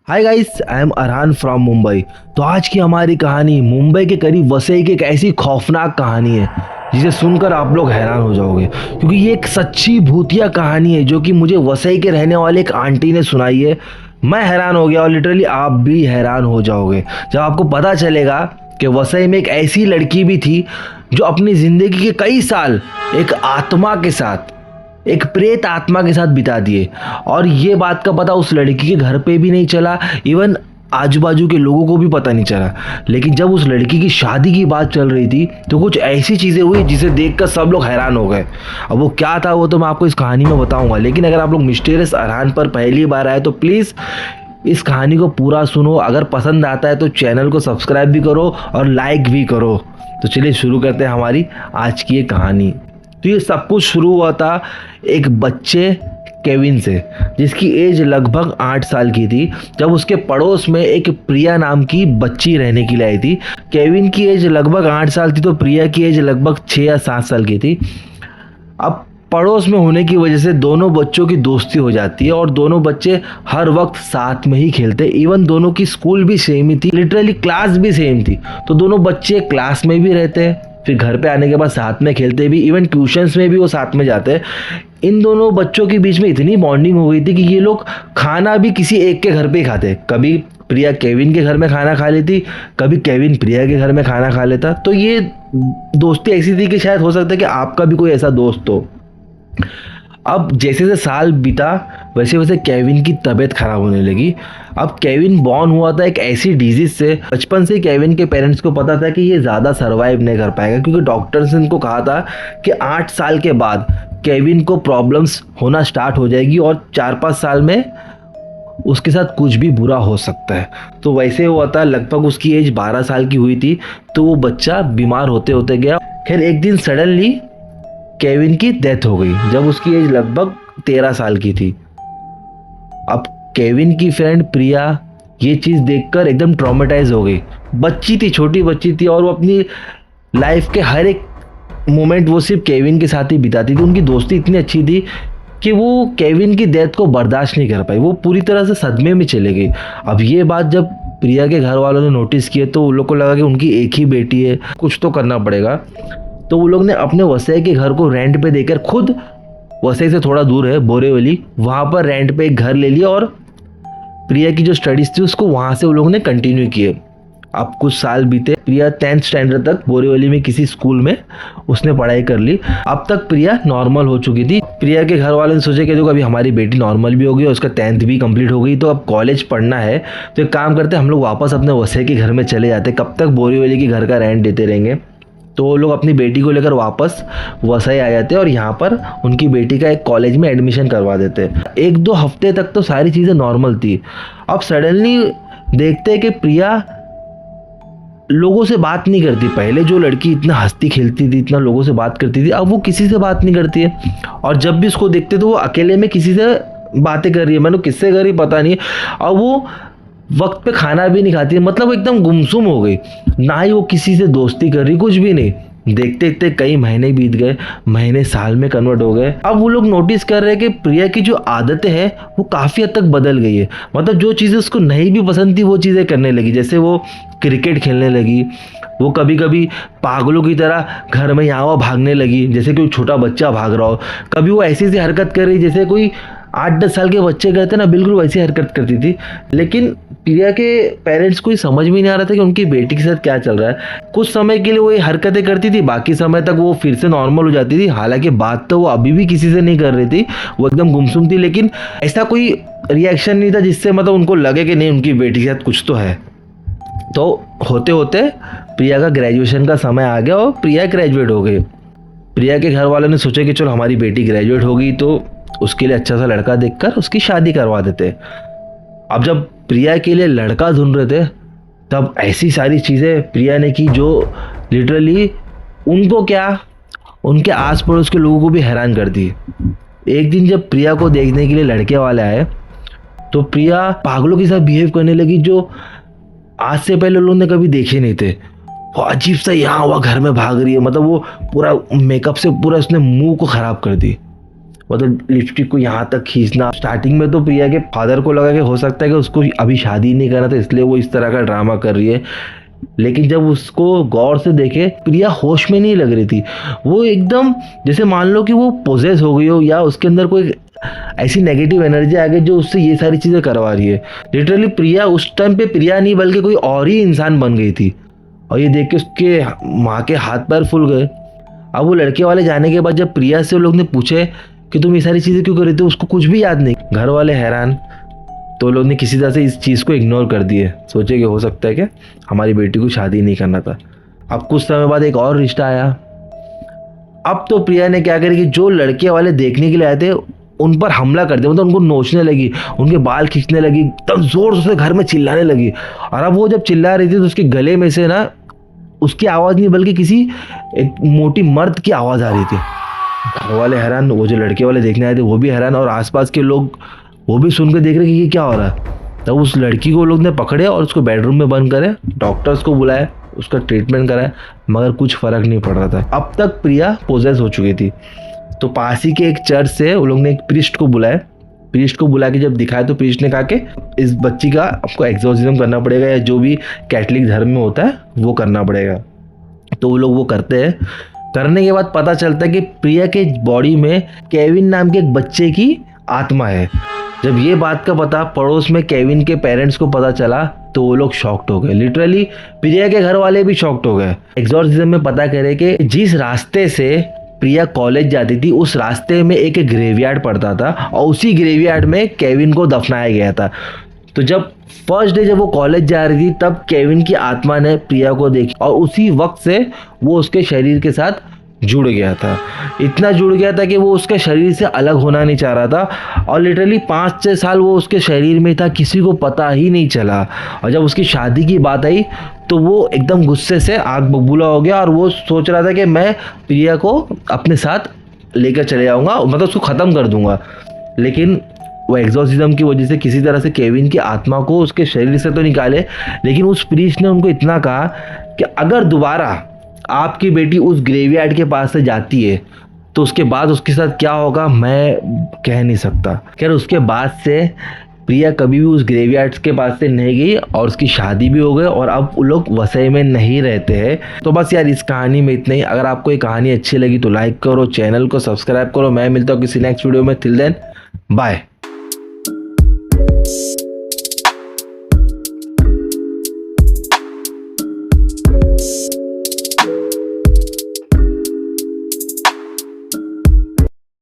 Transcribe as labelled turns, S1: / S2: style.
S1: Hi guys, I am Arhan from Mumbai. तो आज की हमारी कहानी मुंबई के करीब वसई की एक ऐसी खौफनाक कहानी है जिसे सुनकर आप लोग हैरान हो जाओगे, क्योंकि ये एक सच्ची भूतिया कहानी है जो कि मुझे वसई के रहने वाले एक आंटी ने सुनाई है। मैं हैरान हो गया और लिटरली आप भी हैरान हो जाओगे जब आपको पता चलेगा कि वसई में एक ऐसी लड़की भी थी जो अपनी जिंदगी के कई साल एक आत्मा के साथ, एक प्रेत आत्मा के साथ बिता दिए। और ये बात का पता उस लड़की के घर पे भी नहीं चला, इवन आजू बाजू के लोगों को भी पता नहीं चला। लेकिन जब उस लड़की की शादी की बात चल रही थी तो कुछ ऐसी चीज़ें हुई जिसे देखकर सब लोग हैरान हो गए। अब वो क्या था वो तो मैं आपको इस कहानी में बताऊंगा, लेकिन अगर आप लोग मिस्टीरियस अरहान पर पहली बार आए तो प्लीज़ इस कहानी को पूरा सुनो। अगर पसंद आता है तो चैनल को सब्सक्राइब भी करो और लाइक भी करो। तो चलिए शुरू करते हैं हमारी आज की ये कहानी। तो ये सब कुछ शुरू हुआ था एक बच्चे केविन से, जिसकी एज लगभग 8 साल की थी, जब उसके पड़ोस में एक प्रिया नाम की बच्ची रहने के लिए आई थी। केविन की एज लगभग 8 साल थी तो प्रिया की एज लगभग 6 या 7 साल की थी। अब पड़ोस में होने की वजह से दोनों बच्चों की दोस्ती हो जाती है और दोनों बच्चे हर वक्त साथ में ही खेलते। इवन दोनों की स्कूल भी सेम ही थी, लिटरली क्लास भी सेम थी। तो दोनों बच्चे क्लास में भी रहते हैं, फिर घर पे आने के बाद साथ में खेलते भी, इवन ट्यूशंस में भी वो साथ में जाते हैं। इन दोनों बच्चों के बीच में इतनी बॉन्डिंग हो गई थी कि ये लोग खाना भी किसी एक के घर पे ही खाते। कभी प्रिया केविन के घर में खाना खा लेती, कभी केविन प्रिया के घर में खाना खा लेता। तो ये दोस्ती ऐसी थी कि शायद हो सकता है कि आपका भी कोई ऐसा दोस्त हो। अब जैसे जैसे साल बीता वैसे वैसे केविन की तबीयत खराब होने लगी। अब केविन बॉर्न हुआ था एक ऐसी डिजीज से, बचपन से केविन के पेरेंट्स को पता था कि ये ज़्यादा सर्वाइव नहीं कर पाएगा, क्योंकि डॉक्टर्स ने इनको कहा था कि 8 साल के बाद केविन को प्रॉब्लम्स होना स्टार्ट हो जाएगी और 4-5 साल में उसके साथ कुछ भी बुरा हो सकता है। तो वैसे हुआ था, लगभग उसकी एज 12 साल की हुई थी तो वो बच्चा बीमार होते होते गया। खैर एक दिन सडनली केविन की डेथ हो गई जब उसकी एज लगभग 13 साल की थी। अब केविन की फ्रेंड प्रिया ये चीज़ देखकर एकदम ट्रॉमेटाइज हो गई। बच्ची थी, छोटी बच्ची थी, और वो अपनी लाइफ के हर एक मोमेंट वो सिर्फ केविन के साथ ही बिताती थी। उनकी दोस्ती इतनी अच्छी थी कि वो केविन की डेथ को बर्दाश्त नहीं कर पाई, वो पूरी तरह से सदमे में चले गई। अब ये बात जब प्रिया के घर वालों ने नोटिस किए तो उन लोग को लगा कि उनकी एक ही बेटी है, कुछ तो करना पड़ेगा। तो वो लोग ने अपने वसई के घर को रेंट पे देकर, खुद वसई से थोड़ा दूर है बोरीवली, वहाँ पर रेंट पे एक घर ले लिया और प्रिया की जो स्टडीज़ थी उसको वहाँ से वो लोग ने कंटिन्यू किए। अब कुछ साल बीते, प्रिया 10th स्टैंडर्ड तक बोरीवली में किसी स्कूल में उसने पढ़ाई कर ली। अब तक प्रिया नॉर्मल हो चुकी थी। प्रिया के घर वालों ने सोचा कि देखो अभी हमारी बेटी नॉर्मल भी हो गई और उसका 10th भी कंप्लीट हो गई, तो अब कॉलेज पढ़ना है तो एक काम करते हम लोग वापस अपने वसई के घर में चले जाते, कब तक बोरीवली के घर का रेंट देते रहेंगे। तो वो लोग अपनी बेटी को लेकर वापस वसई आ जाते और यहाँ पर उनकी बेटी का एक कॉलेज में एडमिशन करवा देते। 1-2 हफ्ते तक तो सारी चीज़ें नॉर्मल थी। अब सडनली देखते हैं कि प्रिया लोगों से बात नहीं करती। पहले जो लड़की इतना हंसती खेलती थी, इतना लोगों से बात करती थी, अब वो किसी से बात नहीं करती है। और जब भी उसको देखते तो वो अकेले में किसी से बातें कर रही है, मैंने किससे कर रही पता नहीं। और वो वक्त पे खाना भी नहीं खाती है, मतलब एकदम गुमसुम हो गई, ना ही वो किसी से दोस्ती कर रही, कुछ भी नहीं। देखते देखते कई महीने बीत गए, महीने साल में कन्वर्ट हो गए। अब वो लोग नोटिस कर रहे हैं कि प्रिया की जो आदतें हैं वो काफ़ी हद तक बदल गई है। मतलब जो चीज़ें उसको नहीं भी पसंद थी वो चीज़ें करने लगी। जैसे वो क्रिकेट खेलने लगी, वो कभी कभी पागलों की तरह घर में यहाँ वहाँ भागने लगी, जैसे कोई छोटा बच्चा भाग रहा हो। कभी वो ऐसी ऐसी हरकत कर रही जैसे कोई 8-10 साल के बच्चे करते ना, बिल्कुल वैसी हरकत करती थी। लेकिन प्रिया के पेरेंट्स को समझ में नहीं आ रहा था कि उनकी बेटी के साथ क्या चल रहा है। कुछ समय के लिए वो ये हरकतें करती थी, बाकी समय तक वो फिर से नॉर्मल हो जाती थी। हालांकि बात तो वो अभी भी किसी से नहीं कर रही थी, वो एकदम गुमसुम थी, लेकिन ऐसा कोई रिएक्शन नहीं था जिससे मतलब उनको लगे कि नहीं उनकी बेटी के साथ कुछ तो है। तो होते होते प्रिया का ग्रेजुएशन का समय आ गया और प्रिया ग्रेजुएट हो गई। प्रिया के घर वालों ने सोचा कि चलो हमारी बेटी ग्रेजुएट होगी तो उसके लिए अच्छा सा लड़का देखकर उसकी शादी करवा देते। अब जब प्रिया के लिए लड़का ढूंढ रहे थे तब ऐसी सारी चीज़ें प्रिया ने की जो लिटरली उनको क्या, उनके आस पड़ोस के लोगों को भी हैरान कर दी। एक दिन जब प्रिया को देखने के लिए लड़के वाले आए तो प्रिया पागलों के साथ बिहेव करने लगी जो आज से पहले लोगों ने कभी देखे नहीं थे। वो अजीब सा यहाँ हुआ घर में भाग रही है, मतलब वो पूरा मेकअप से पूरा उसने मुंह को ख़राब कर दी। मतलब लिपस्टिक को यहाँ तक खींचना। स्टार्टिंग में तो प्रिया के फादर को लगा कि हो सकता है कि उसको अभी शादी नहीं करना था, इसलिए वो इस तरह का ड्रामा कर रही है। लेकिन जब उसको गौर से देखे, प्रिया होश में नहीं लग रही थी। वो एकदम जैसे मान लो कि वो पोजेस हो गई हो, या उसके अंदर कोई ऐसी नेगेटिव एनर्जी आ गई जो उससे ये सारी चीज़ें करवा रही है। लिटरली प्रिया उस टाइम पे प्रिया नहीं बल्कि कोई और ही इंसान बन गई थी। और ये देख के उसके माँ के हाथ पैर फूल गए। अब वो लड़के वाले जाने के बाद जब प्रिया से लोग ने पूछे कि तुम ये सारी चीज़ें क्यों कर रही थी, उसको कुछ भी याद नहीं। घर वाले हैरान, तो लोग ने किसी तरह से इस चीज़ को इग्नोर कर दिए। सोचे कि हो सकता है कि हमारी बेटी को शादी नहीं करना था। अब कुछ समय बाद एक और रिश्ता आया। अब तो प्रिया ने क्या करी कि जो लड़के वाले देखने के लिए आए थे उन पर हमला कर दिया, मतलब उनको नोचने लगी, उनके बाल खींचने लगी, तब जोर से घर में चिल्लाने लगी। और अब वो जब चिल्ला रही थी तो उसके गले में से ना उसकी आवाज़ नहीं बल्कि किसी एक मोटी मर्द की आवाज़ आ रही थी। घर वाले हैरान, वो जो लड़के वाले देखने आए थे वो भी हैरान, और आसपास के लोग वो भी सुन के देख रहे कि ये क्या हो रहा है। तब उस लड़की को लोग ने पकड़े और उसको बेडरूम में बंद करे, डॉक्टर्स को बुलाया, उसका ट्रीटमेंट कराया, मगर कुछ फ़र्क नहीं पड़ रहा था। अब तक प्रिया पोजेस हो चुकी थी। तो पास ही के एक चर्च से वो लोग ने एक प्रीस्ट को बुलाया। प्रीस्ट को बुला के जब दिखाया तो प्रीस्ट ने कहा कि इस बच्ची का आपको एक्सोर्सिज्म करना पड़ेगा, या जो भी कैथलिक धर्म में होता है वो करना पड़ेगा। तो वो लोग वो करते हैं। करने के बाद पता चलता है कि प्रिया के बॉडी में केविन नाम के एक बच्चे की आत्मा है। जब ये बात का पता पड़ोस में केविन के पेरेंट्स को पता चला तो वो लोग शॉक्ड हो गए। लिटरली प्रिया के घर वाले भी शॉक्ड हो गए। एक्सोर्सिज्म में पता करे कि जिस रास्ते से प्रिया कॉलेज जाती थी उस रास्ते में एक ग्रेवयार्ड पड़ता था, और उसी ग्रेवयार्ड में केविन को दफनाया गया था। तो जब फर्स्ट डे जब वो कॉलेज जा रही थी तब केविन की आत्मा ने प्रिया को देखी, और उसी वक्त से वो उसके शरीर के साथ जुड़ गया था। इतना जुड़ गया था कि वो उसके शरीर से अलग होना नहीं चाह रहा था, और लिटरली 5-6 साल वो उसके शरीर में था, किसी को पता ही नहीं चला। और जब उसकी शादी की बात आई तो वो एकदम गुस्से से आग बबूला हो गया, और वो सोच रहा था कि मैं प्रिया को अपने साथ लेकर चले जाऊँगा, मतलब उसको ख़त्म कर दूँगा। लेकिन वो एक्सोर्सिज्म की वजह से किसी तरह से केविन की आत्मा को उसके शरीर से तो निकाले, लेकिन उस प्रीस्ट ने उनको इतना कहा कि अगर दोबारा आपकी बेटी उस ग्रेवयार्ड के पास से जाती है तो उसके बाद उसके साथ क्या होगा मैं कह नहीं सकता। खैर उसके बाद से प्रिया कभी भी उस ग्रेवयार्ड के पास से नहीं गई, और उसकी शादी भी हो गई, और अब वो लोग वसई में नहीं रहते हैं। तो बस यार इस कहानी में इतना ही। अगर आपको ये कहानी अच्छी लगी तो लाइक करो, चैनल को सब्सक्राइब करो। मैं मिलता हूँ किसी नेक्स्ट वीडियो में। Till then bye.